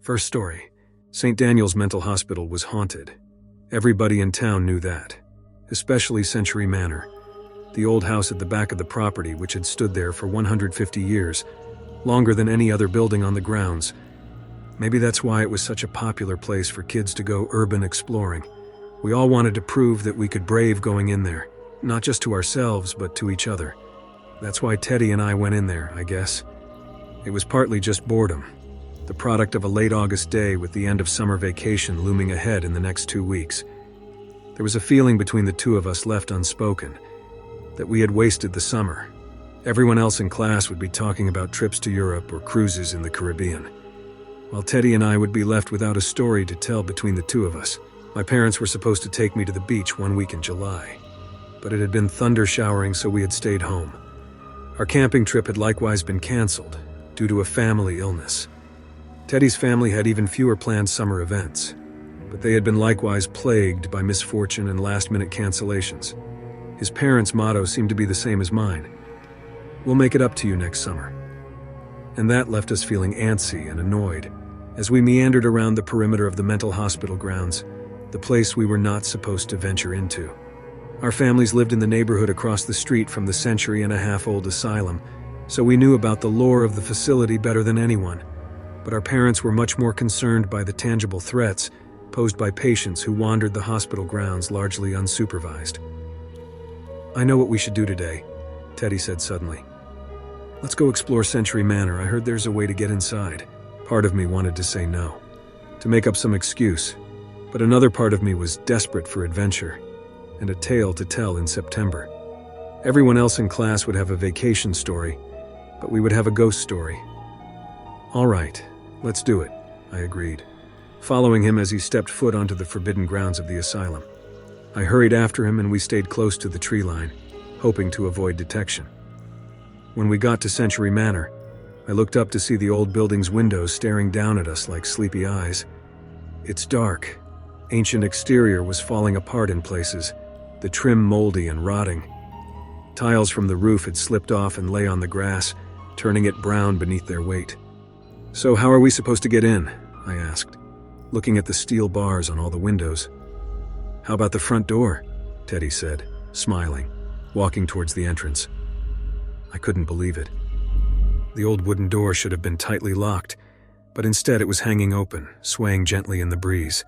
First story. St. Daniel's Mental Hospital was haunted. Everybody in town knew that, especially Century Manor, the old house at the back of the property which had stood there for 150 years, longer than any other building on the grounds. Maybe that's why it was such a popular place for kids to go urban exploring. We all wanted to prove that we could brave going in there, not just to ourselves, but to each other. That's why Teddy and I went in there, I guess. It was partly just boredom, the product of a late August day with the end of summer vacation looming ahead in the next 2 weeks. There was a feeling between the two of us left unspoken, that we had wasted the summer. Everyone else in class would be talking about trips to Europe or cruises in the Caribbean, while Teddy and I would be left without a story to tell between the two of us. My parents were supposed to take me to the beach 1 week in July, but it had been thunder showering, so we had stayed home. Our camping trip had likewise been canceled due to a family illness. Teddy's family had even fewer planned summer events, but they had been likewise plagued by misfortune and last-minute cancellations. His parents' motto seemed to be the same as mine: "We'll make it up to you next summer." And that left us feeling antsy and annoyed as we meandered around the perimeter of the mental hospital grounds, the place we were not supposed to venture into. Our families lived in the neighborhood across the street from the century-and-a-half-old asylum, so we knew about the lore of the facility better than anyone. But our parents were much more concerned by the tangible threats posed by patients who wandered the hospital grounds largely unsupervised. "I know what we should do today," Teddy said suddenly. "Let's go explore Century Manor. I heard there's a way to get inside." Part of me wanted to say no, to make up some excuse, but another part of me was desperate for adventure and a tale to tell in September. Everyone else in class would have a vacation story, but we would have a ghost story. "All right, let's do it," I agreed, following him as he stepped foot onto the forbidden grounds of the asylum. I hurried after him and we stayed close to the tree line, hoping to avoid detection. When we got to Century Manor, I looked up to see the old building's windows staring down at us like sleepy eyes. Its dark, ancient exterior was falling apart in places, the trim moldy and rotting. Tiles from the roof had slipped off and lay on the grass, turning it brown beneath their weight. "So how are we supposed to get in?" I asked, looking at the steel bars on all the windows. "How about the front door?" Teddy said, smiling, walking towards the entrance. I couldn't believe it. The old wooden door should have been tightly locked, but instead it was hanging open, swaying gently in the breeze.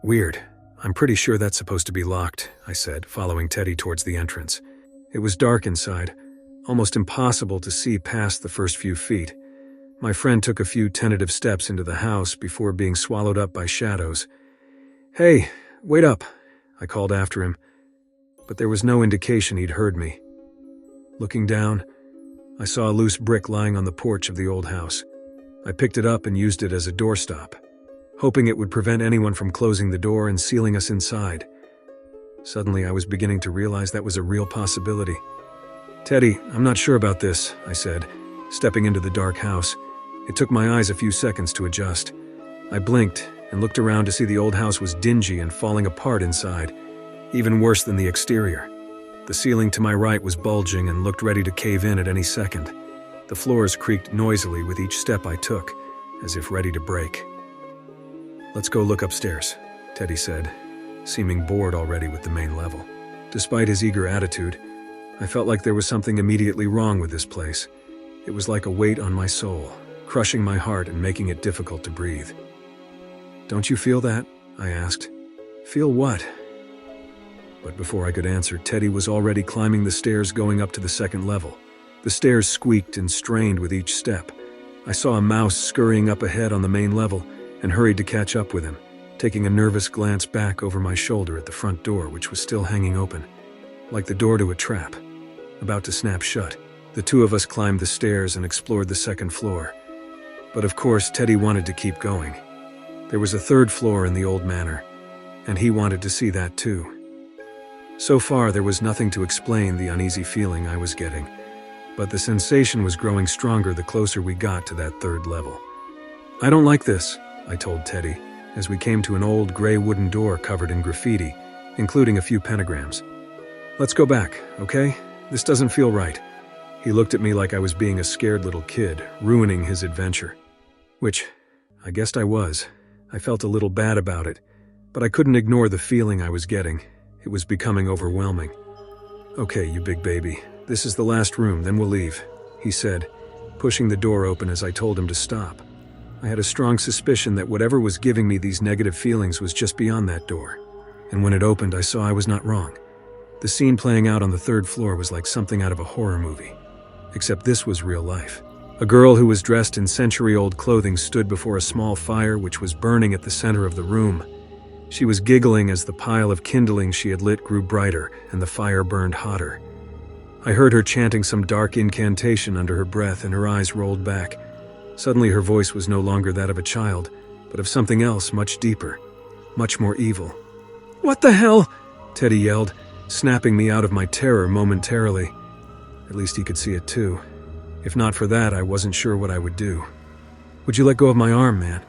"Weird. I'm pretty sure that's supposed to be locked," I said, following Teddy towards the entrance. It was dark inside, almost impossible to see past the first few feet. My friend took a few tentative steps into the house before being swallowed up by shadows. "Hey, wait up," I called after him, but there was no indication he'd heard me. Looking down, I saw a loose brick lying on the porch of the old house. I picked it up and used it as a doorstop, hoping it would prevent anyone from closing the door and sealing us inside. Suddenly, I was beginning to realize that was a real possibility. "Teddy, I'm not sure about this," I said, stepping into the dark house. It took my eyes a few seconds to adjust. I blinked and looked around to see the old house was dingy and falling apart inside, even worse than the exterior. The ceiling to my right was bulging and looked ready to cave in at any second. The floors creaked noisily with each step I took, as if ready to break. "Let's go look upstairs," Teddy said, seeming bored already with the main level. Despite his eager attitude, I felt like there was something immediately wrong with this place. It was like a weight on my soul, crushing my heart and making it difficult to breathe. "Don't you feel that?" I asked. "Feel what?" But before I could answer, Teddy was already climbing the stairs going up to the second level. The stairs squeaked and strained with each step. I saw a mouse scurrying up ahead on the main level and hurried to catch up with him, taking a nervous glance back over my shoulder at the front door, which was still hanging open, like the door to a trap, about to snap shut. The two of us climbed the stairs and explored the second floor. But of course, Teddy wanted to keep going. There was a third floor in the old manor, and he wanted to see that too. So far, there was nothing to explain the uneasy feeling I was getting, but the sensation was growing stronger the closer we got to that third level. "I don't like this," I told Teddy, as we came to an old gray wooden door covered in graffiti, including a few pentagrams. "Let's go back, okay? This doesn't feel right." He looked at me like I was being a scared little kid, ruining his adventure. Which, I guessed I was. I felt a little bad about it, but I couldn't ignore the feeling I was getting. It was becoming overwhelming. "Okay, you big baby. This is the last room, then we'll leave," he said, pushing the door open as I told him to stop. I had a strong suspicion that whatever was giving me these negative feelings was just beyond that door. And when it opened, I saw I was not wrong. The scene playing out on the third floor was like something out of a horror movie. Except this was real life. A girl who was dressed in century-old clothing stood before a small fire which was burning at the center of the room. She was giggling as the pile of kindling she had lit grew brighter and the fire burned hotter. I heard her chanting some dark incantation under her breath and her eyes rolled back. Suddenly her voice was no longer that of a child, but of something else much deeper, much more evil. "What the hell?" Teddy yelled, snapping me out of my terror momentarily. At least he could see it too. If not for that, I wasn't sure what I would do. "Would you let go of my arm, man?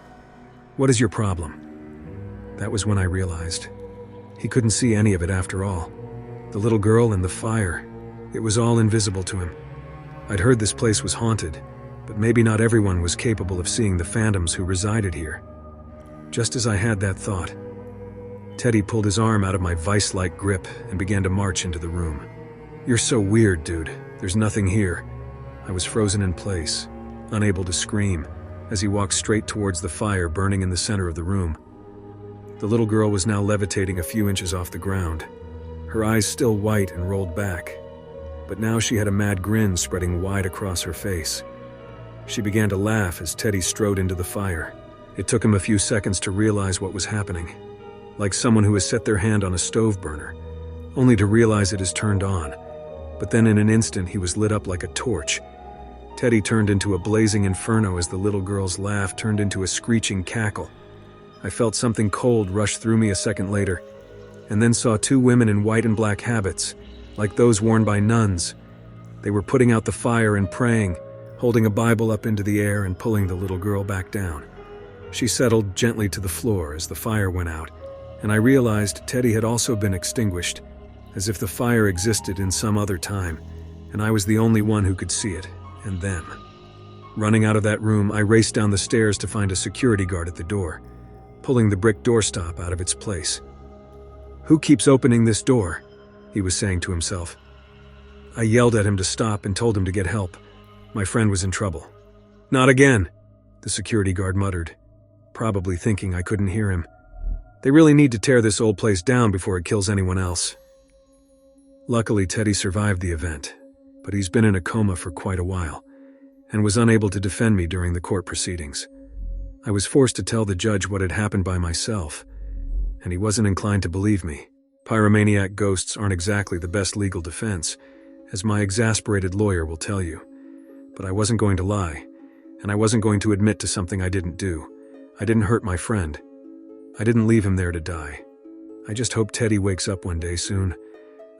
What is your problem?" That was when I realized. He couldn't see any of it after all. The little girl and the fire. It was all invisible to him. I'd heard this place was haunted, but maybe not everyone was capable of seeing the phantoms who resided here. Just as I had that thought, Teddy pulled his arm out of my vice-like grip and began to march into the room. "You're so weird, dude. There's nothing here." I was frozen in place, unable to scream, as he walked straight towards the fire burning in the center of the room. The little girl was now levitating a few inches off the ground, her eyes still white and rolled back, but now she had a mad grin spreading wide across her face. She began to laugh as Teddy strode into the fire. It took him a few seconds to realize what was happening, like someone who has set their hand on a stove burner, only to realize it is turned on. But then in an instant he was lit up like a torch. Teddy turned into a blazing inferno as the little girl's laugh turned into a screeching cackle. I felt something cold rush through me a second later, and then saw two women in white and black habits, like those worn by nuns. They were putting out the fire and praying, holding a Bible up into the air and pulling the little girl back down. She settled gently to the floor as the fire went out, and I realized Teddy had also been extinguished, as if the fire existed in some other time, and I was the only one who could see it, and them. Running out of that room, I raced down the stairs to find a security guard at the door, pulling the brick doorstop out of its place. "Who keeps opening this door?" he was saying to himself. I yelled at him to stop and told him to get help. My friend was in trouble. "Not again," the security guard muttered, probably thinking I couldn't hear him. "They really need to tear this old place down before it kills anyone else." Luckily, Teddy survived the event, but he's been in a coma for quite a while, and was unable to defend me during the court proceedings. I was forced to tell the judge what had happened by myself, and he wasn't inclined to believe me. Pyromaniac ghosts aren't exactly the best legal defense, as my exasperated lawyer will tell you. But I wasn't going to lie, and I wasn't going to admit to something I didn't do. I didn't hurt my friend. I didn't leave him there to die. I just hope Teddy wakes up one day soon.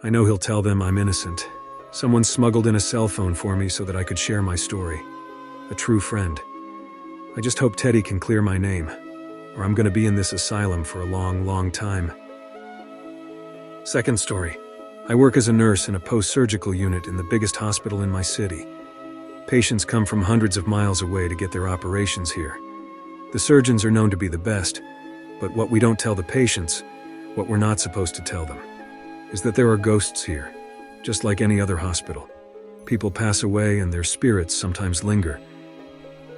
I know he'll tell them I'm innocent. Someone smuggled in a cell phone for me so that I could share my story. A true friend. I just hope Teddy can clear my name, or I'm going to be in this asylum for a long, long time. Second story. I work as a nurse in a post-surgical unit in the biggest hospital in my city. Patients come from hundreds of miles away to get their operations here. The surgeons are known to be the best, but what we don't tell the patients, what we're not supposed to tell them, is that there are ghosts here, just like any other hospital. People pass away and their spirits sometimes linger.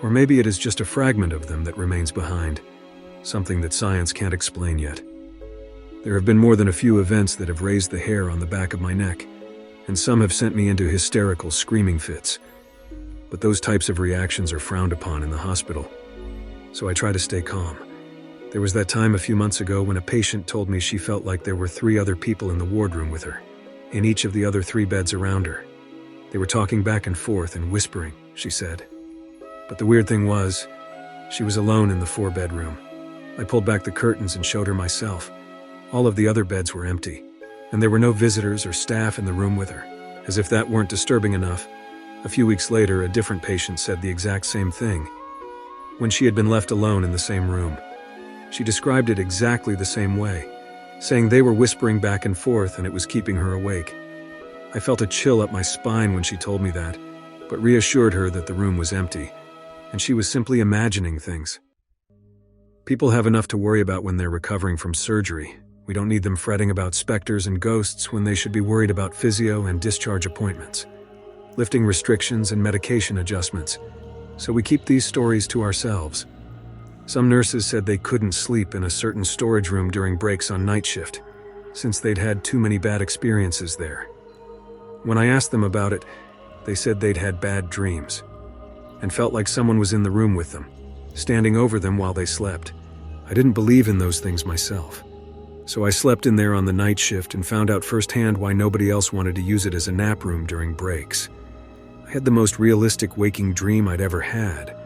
Or maybe it is just a fragment of them that remains behind, something that science can't explain yet. There have been more than a few events that have raised the hair on the back of my neck, and some have sent me into hysterical screaming fits. But those types of reactions are frowned upon in the hospital, so I try to stay calm. There was that time a few months ago when a patient told me she felt like there were 3 other people in the wardroom with her, in each of the other 3 beds around her. They were talking back and forth and whispering, she said. But the weird thing was, she was alone in the 4-bedroom. I pulled back the curtains and showed her myself. All of the other beds were empty, and there were no visitors or staff in the room with her. As if that weren't disturbing enough, a few weeks later, a different patient said the exact same thing. When she had been left alone in the same room, she described it exactly the same way, saying they were whispering back and forth and it was keeping her awake. I felt a chill up my spine when she told me that, but reassured her that the room was empty, and she was simply imagining things. People have enough to worry about when they're recovering from surgery. We don't need them fretting about specters and ghosts when they should be worried about physio and discharge appointments, lifting restrictions and medication adjustments. So we keep these stories to ourselves. Some nurses said they couldn't sleep in a certain storage room during breaks on night shift, since they'd had too many bad experiences there. When I asked them about it, they said they'd had bad dreams, and felt like someone was in the room with them, standing over them while they slept. I didn't believe in those things myself. So I slept in there on the night shift and found out firsthand why nobody else wanted to use it as a nap room during breaks. I had the most realistic waking dream I'd ever had,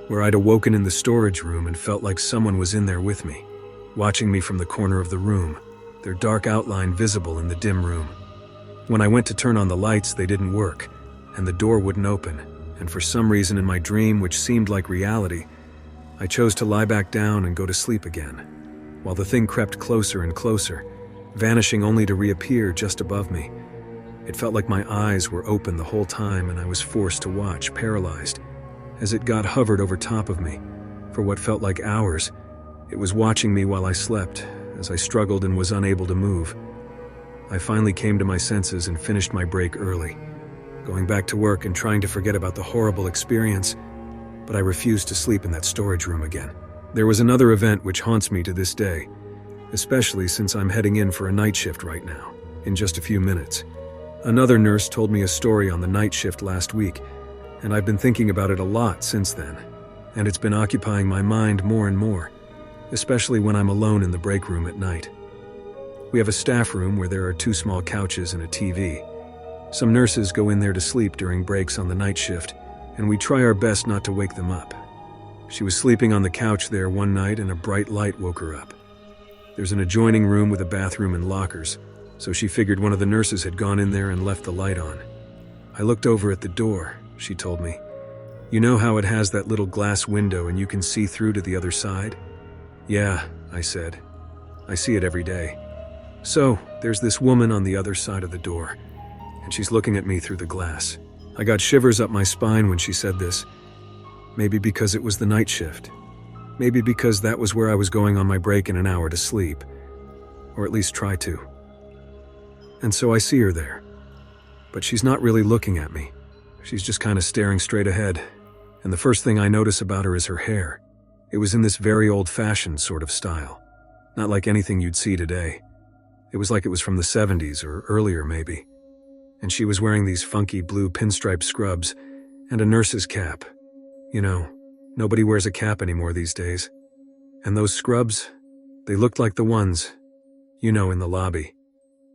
where I'd awoken in the storage room and felt like someone was in there with me, watching me from the corner of the room, their dark outline visible in the dim room. When I went to turn on the lights, they didn't work, and the door wouldn't open, and for some reason in my dream, which seemed like reality, I chose to lie back down and go to sleep again, while the thing crept closer and closer, vanishing only to reappear just above me. It felt like my eyes were open the whole time and I was forced to watch, paralyzed, as it hovered over top of me. For what felt like hours, it was watching me while I slept, as I struggled and was unable to move. I finally came to my senses and finished my break early, going back to work and trying to forget about the horrible experience, but I refused to sleep in that storage room again. There was another event which haunts me to this day, especially since I'm heading in for a night shift right now, in just a few minutes. Another nurse told me a story on the night shift last week, and I've been thinking about it a lot since then, and it's been occupying my mind more and more, especially when I'm alone in the break room at night. We have a staff room where there are 2 small couches and a TV. Some nurses go in there to sleep during breaks on the night shift, and we try our best not to wake them up. She was sleeping on the couch there one night and a bright light woke her up. There's an adjoining room with a bathroom and lockers, so she figured one of the nurses had gone in there and left the light on. I looked over at the door, she told me. You know how it has that little glass window and you can see through to the other side? Yeah, I said. I see it every day. So, there's this woman on the other side of the door, and she's looking at me through the glass. I got shivers up my spine when she said this. Maybe because it was the night shift. Maybe because that was where I was going on my break in an hour to sleep. Or at least try to. And so I see her there. But she's not really looking at me. She's just kind of staring straight ahead. And the first thing I notice about her is her hair. It was in this very old-fashioned sort of style. Not like anything you'd see today. It was like it was from the 70s or earlier maybe. And she was wearing these funky blue pinstripe scrubs and a nurse's cap. You know, nobody wears a cap anymore these days. And those scrubs, they looked like the ones, you know, in the lobby.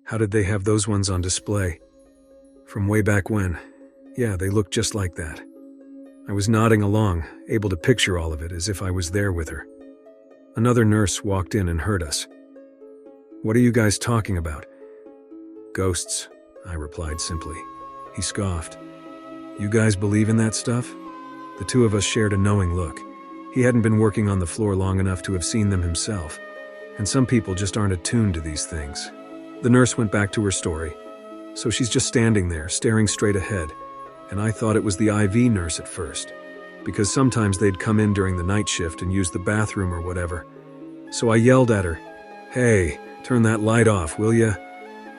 How did they have those ones on display? From way back when. Yeah, they looked just like that. I was nodding along, able to picture all of it as if I was there with her. Another nurse walked in and heard us. What are you guys talking about? Ghosts, I replied simply. He scoffed. You guys believe in that stuff? The 2 of us shared a knowing look. He hadn't been working on the floor long enough to have seen them himself, and some people just aren't attuned to these things. The nurse went back to her story. So she's just standing there, staring straight ahead, and I thought it was the IV nurse at first, because sometimes they'd come in during the night shift and use the bathroom or whatever. So I yelled at her, "Hey, turn that light off, will ya?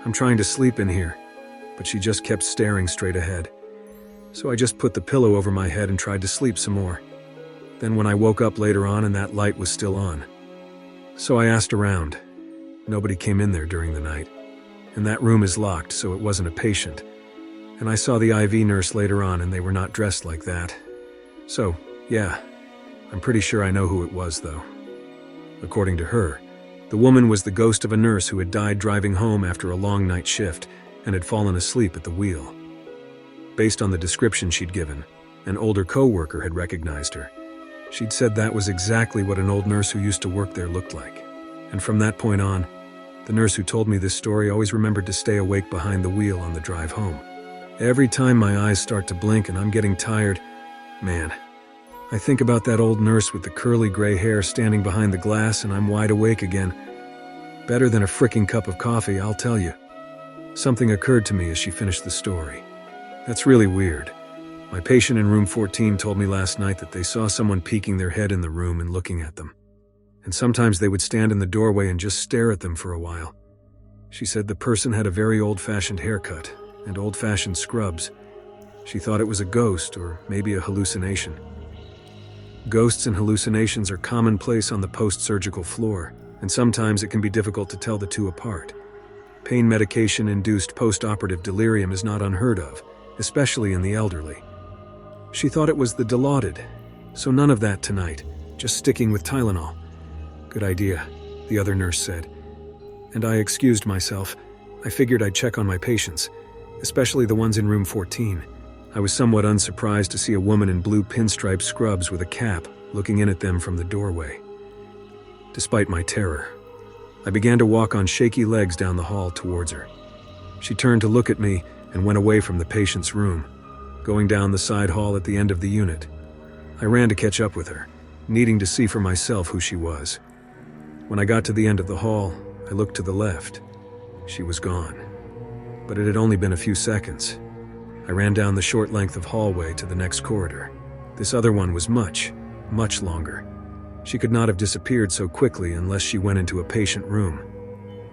I'm trying to sleep in here." But she just kept staring straight ahead. So I just put the pillow over my head and tried to sleep some more. Then when I woke up later on and that light was still on. So I asked around. Nobody came in there during the night. And that room is locked, so it wasn't a patient. And I saw the IV nurse later on and they were not dressed like that. So, yeah, I'm pretty sure I know who it was though. According to her, the woman was the ghost of a nurse who had died driving home after a long night shift and had fallen asleep at the wheel. Based on the description she'd given, an older co-worker had recognized her. She'd said that was exactly what an old nurse who used to work there looked like. And from that point on, the nurse who told me this story always remembered to stay awake behind the wheel on the drive home. Every time my eyes start to blink and I'm getting tired, man, I think about that old nurse with the curly gray hair standing behind the glass and I'm wide awake again. Better than a fricking cup of coffee, I'll tell you. Something occurred to me as she finished the story. That's really weird. My patient in room 14 told me last night that they saw someone peeking their head in the room and looking at them. and sometimes they would stand in the doorway and just stare at them for a while. She said the person had a very old-fashioned haircut and old-fashioned scrubs. She thought it was a ghost or maybe a hallucination. Ghosts and hallucinations are commonplace on the post-surgical floor, and sometimes it can be difficult to tell the two apart. Pain medication-induced post-operative delirium is not unheard of, especially in the elderly. She thought it was the Dilaudid, so none of that tonight, just sticking with Tylenol. Good idea, the other nurse said. And I excused myself. I figured I'd check on my patients, especially the ones in room 14. I was somewhat unsurprised to see a woman in blue pinstripe scrubs with a cap looking in at them from the doorway. Despite my terror, I began to walk on shaky legs down the hall towards her. She turned to look at me and went away from the patient's room, going down the side hall at the end of the unit. I ran to catch up with her, needing to see for myself who she was. When I got to the end of the hall, I looked to the left. She was gone. But it had only been a few seconds. I ran down the short length of hallway to the next corridor. This other one was much, much longer. She could not have disappeared so quickly unless she went into a patient room.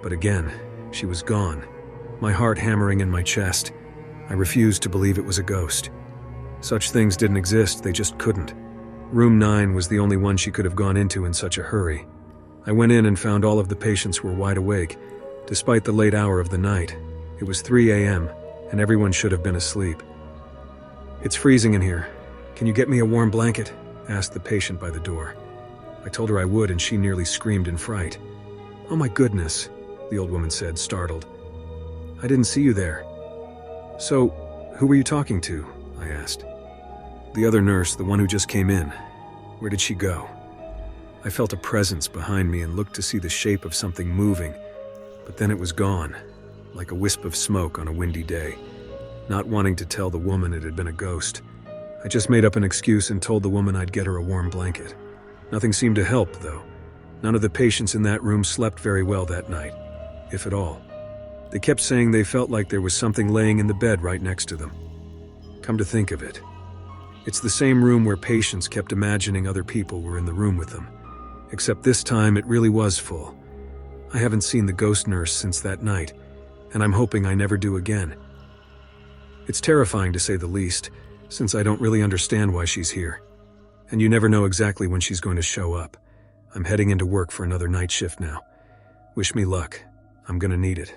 But again, she was gone. My heart hammering in my chest. I refused to believe it was a ghost. Such things didn't exist, they just couldn't. Room 9 was the only one she could have gone into in such a hurry. I went in and found all of the patients were wide awake, despite the late hour of the night. It was 3 a.m., and everyone should have been asleep. "It's freezing in here. Can you get me a warm blanket?" asked the patient by the door. I told her I would, and she nearly screamed in fright. "Oh my goodness," the old woman said, startled. "I didn't see you there." "So, who were you talking to?" I asked. "The other nurse, the one who just came in. Where did she go?" I felt a presence behind me and looked to see the shape of something moving, but then it was gone, like a wisp of smoke on a windy day. Not wanting to tell the woman it had been a ghost, I just made up an excuse and told the woman I'd get her a warm blanket. Nothing seemed to help, though. None of the patients in that room slept very well that night, if at all. They kept saying they felt like there was something laying in the bed right next to them. Come to think of it, it's the same room where patients kept imagining other people were in the room with them. Except this time it really was full. I haven't seen the ghost nurse since that night, and I'm hoping I never do again. It's terrifying to say the least, since I don't really understand why she's here. And you never know exactly when she's going to show up. I'm heading into work for another night shift now. Wish me luck. I'm gonna need it.